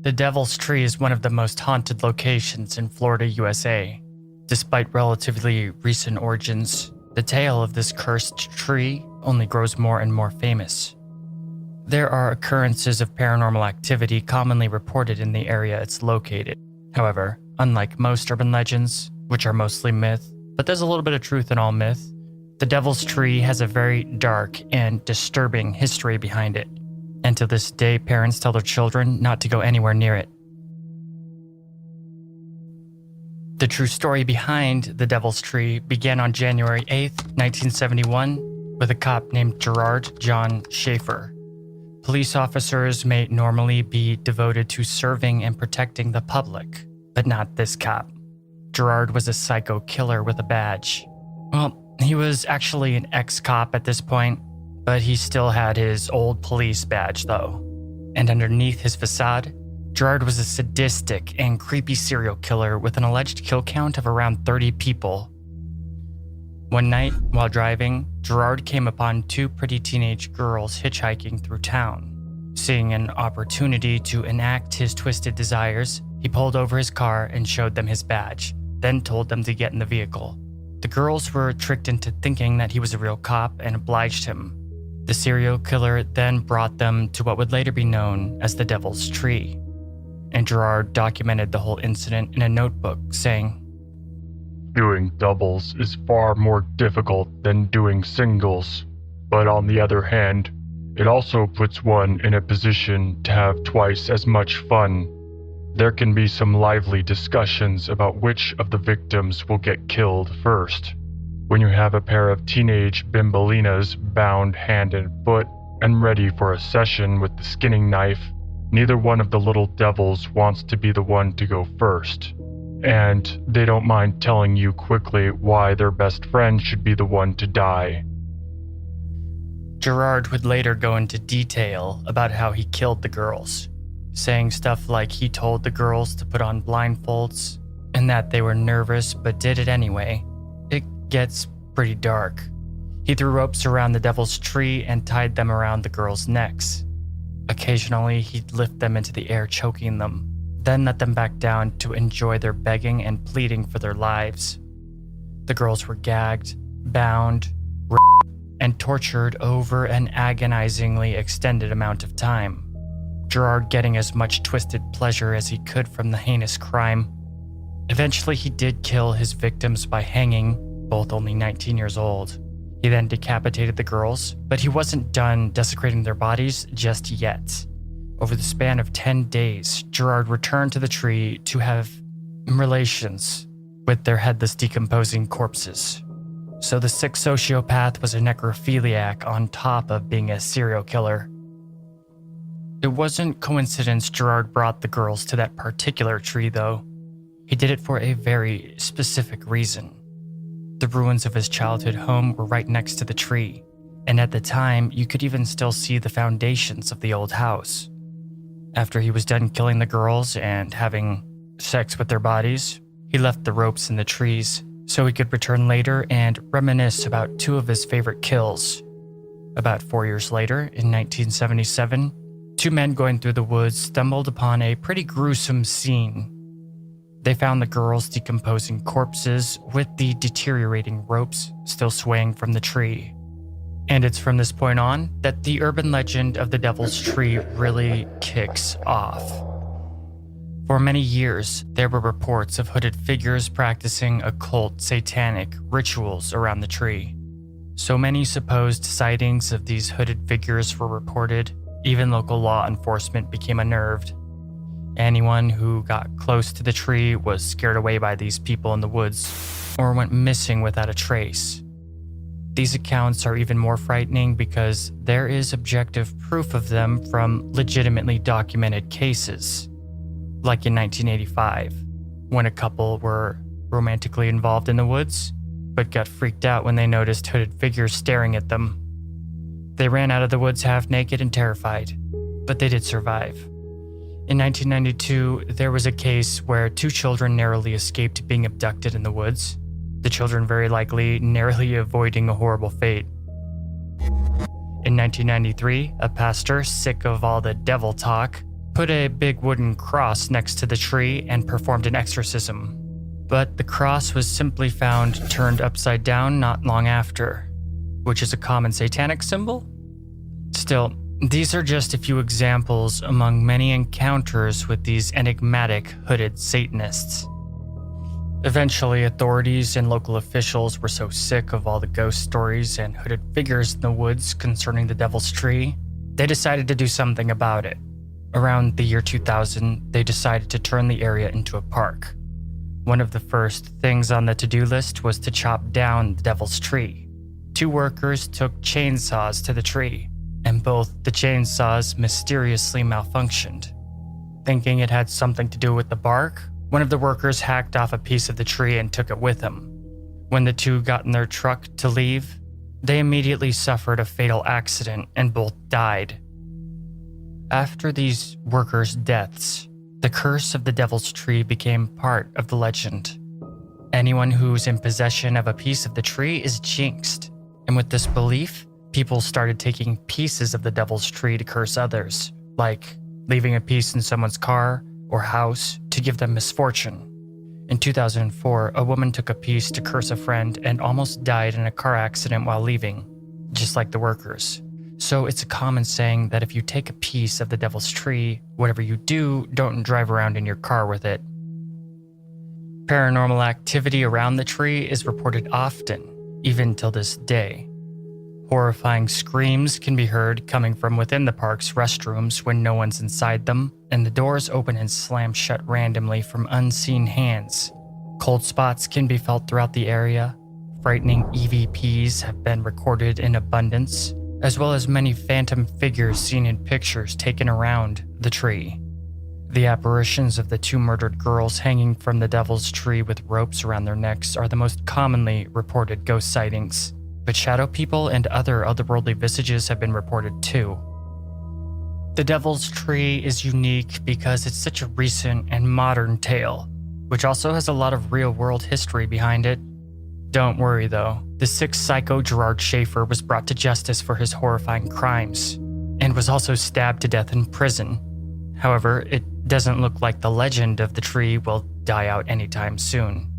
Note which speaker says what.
Speaker 1: The Devil's Tree is one of the most haunted locations in Florida, USA. Despite relatively recent origins, the tale of this cursed tree only grows more and more famous. There are occurrences of paranormal activity commonly reported in the area it's located. However, unlike most urban legends, which are mostly myth, but there's a little bit of truth in all myth, the Devil's Tree has a very dark and disturbing history behind it. And to this day, parents tell their children not to go anywhere near it. The true story behind the Devil's Tree began on January 8, 1971, with a cop named Gerard John Schaefer. Police officers may normally be devoted to serving and protecting the public, but not this cop. Gerard was a psycho killer with a badge. Well, he was actually an ex-cop at this point, but he still had his old police badge though. And underneath his facade, Gerard was a sadistic and creepy serial killer with an alleged kill count of around 30 people. One night, while driving, Gerard came upon two pretty teenage girls hitchhiking through town. Seeing an opportunity to enact his twisted desires, he pulled over his car and showed them his badge, then told them to get in the vehicle. The girls were tricked into thinking that he was a real cop and obliged him. The serial killer then brought them to what would later be known as the Devil's Tree. And Gerard documented the whole incident in a notebook, saying,
Speaker 2: "Doing doubles is far more difficult than doing singles, but on the other hand, it also puts one in a position to have twice as much fun. There can be some lively discussions about which of the victims will get killed first. When you have a pair of teenage bimbalinas bound hand and foot and ready for a session with the skinning knife, neither one of the little devils wants to be the one to go first. And they don't mind telling you quickly why their best friend should be the one to die."
Speaker 1: Gerard would later go into detail about how he killed the girls, saying stuff like he told the girls to put on blindfolds and that they were nervous but did it anyway. It gets pretty dark. He threw ropes around the Devil's Tree and tied them around the girls' necks. Occasionally, he'd lift them into the air, choking them, then let them back down to enjoy their begging and pleading for their lives. The girls were gagged, bound, raped, and tortured over an agonizingly extended amount of time. Gerard getting as much twisted pleasure as he could from the heinous crime. Eventually, he did kill his victims by hanging, both only 19 years old. He then decapitated the girls, but he wasn't done desecrating their bodies just yet. Over the span of 10 days, Gerard returned to the tree to have relations with their headless, decomposing corpses. So the sick sociopath was a necrophiliac on top of being a serial killer. It wasn't coincidence Gerard brought the girls to that particular tree, though. He did it for a very specific reason. The ruins of his childhood home were right next to the tree, and at the time, you could even still see the foundations of the old house. After he was done killing the girls and having sex with their bodies, he left the ropes in the trees so he could return later and reminisce about two of his favorite kills. About 4 years later, in 1977, two men going through the woods stumbled upon a pretty gruesome scene. They found the girls' decomposing corpses with the deteriorating ropes still swaying from the tree. And it's from this point on that the urban legend of the Devil's Tree really kicks off. For many years, there were reports of hooded figures practicing occult satanic rituals around the tree. So many supposed sightings of these hooded figures were reported, even local law enforcement became unnerved. Anyone who got close to the tree was scared away by these people in the woods or went missing without a trace. These accounts are even more frightening because there is objective proof of them from legitimately documented cases. Like in 1985, when a couple were romantically involved in the woods, but got freaked out when they noticed hooded figures staring at them. They ran out of the woods half naked and terrified, but they did survive. In 1992, there was a case where two children narrowly escaped being abducted in the woods, the children very likely narrowly avoiding a horrible fate. In 1993, a pastor, sick of all the devil talk, put a big wooden cross next to the tree and performed an exorcism. But the cross was simply found turned upside down not long after, which is a common satanic symbol. Still, these are just a few examples among many encounters with these enigmatic hooded Satanists. Eventually, authorities and local officials were so sick of all the ghost stories and hooded figures in the woods concerning the Devil's Tree, they decided to do something about it. Around the year 2000, they decided to turn the area into a park. One of the first things on the to-do list was to chop down the Devil's Tree. 2 workers took chainsaws to the tree, and both the chainsaws mysteriously malfunctioned. Thinking it had something to do with the bark, one of the workers hacked off a piece of the tree and took it with him. When the 2 got in their truck to leave, they immediately suffered a fatal accident and both died. After these workers' deaths, the curse of the Devil's Tree became part of the legend. Anyone who's in possession of a piece of the tree is jinxed, and with this belief, people started taking pieces of the Devil's Tree to curse others, like leaving a piece in someone's car or house to give them misfortune. In 2004, a woman took a piece to curse a friend and almost died in a car accident while leaving, just like the workers. So it's a common saying that if you take a piece of the Devil's Tree, whatever you do, don't drive around in your car with it. Paranormal activity around the tree is reported often, even till this day. Horrifying screams can be heard coming from within the park's restrooms when no one's inside them, and the doors open and slam shut randomly from unseen hands. Cold spots can be felt throughout the area. Frightening EVPs have been recorded in abundance, as well as many phantom figures seen in pictures taken around the tree. The apparitions of the 2 murdered girls hanging from the Devil's Tree with ropes around their necks are the most commonly reported ghost sightings. But shadow people and other otherworldly visages have been reported too. The Devil's Tree is unique because it's such a recent and modern tale, which also has a lot of real-world history behind it. Don't worry though, the 6th psycho Gerard Schaefer was brought to justice for his horrifying crimes, and was also stabbed to death in prison. However, it doesn't look like the legend of the tree will die out anytime soon.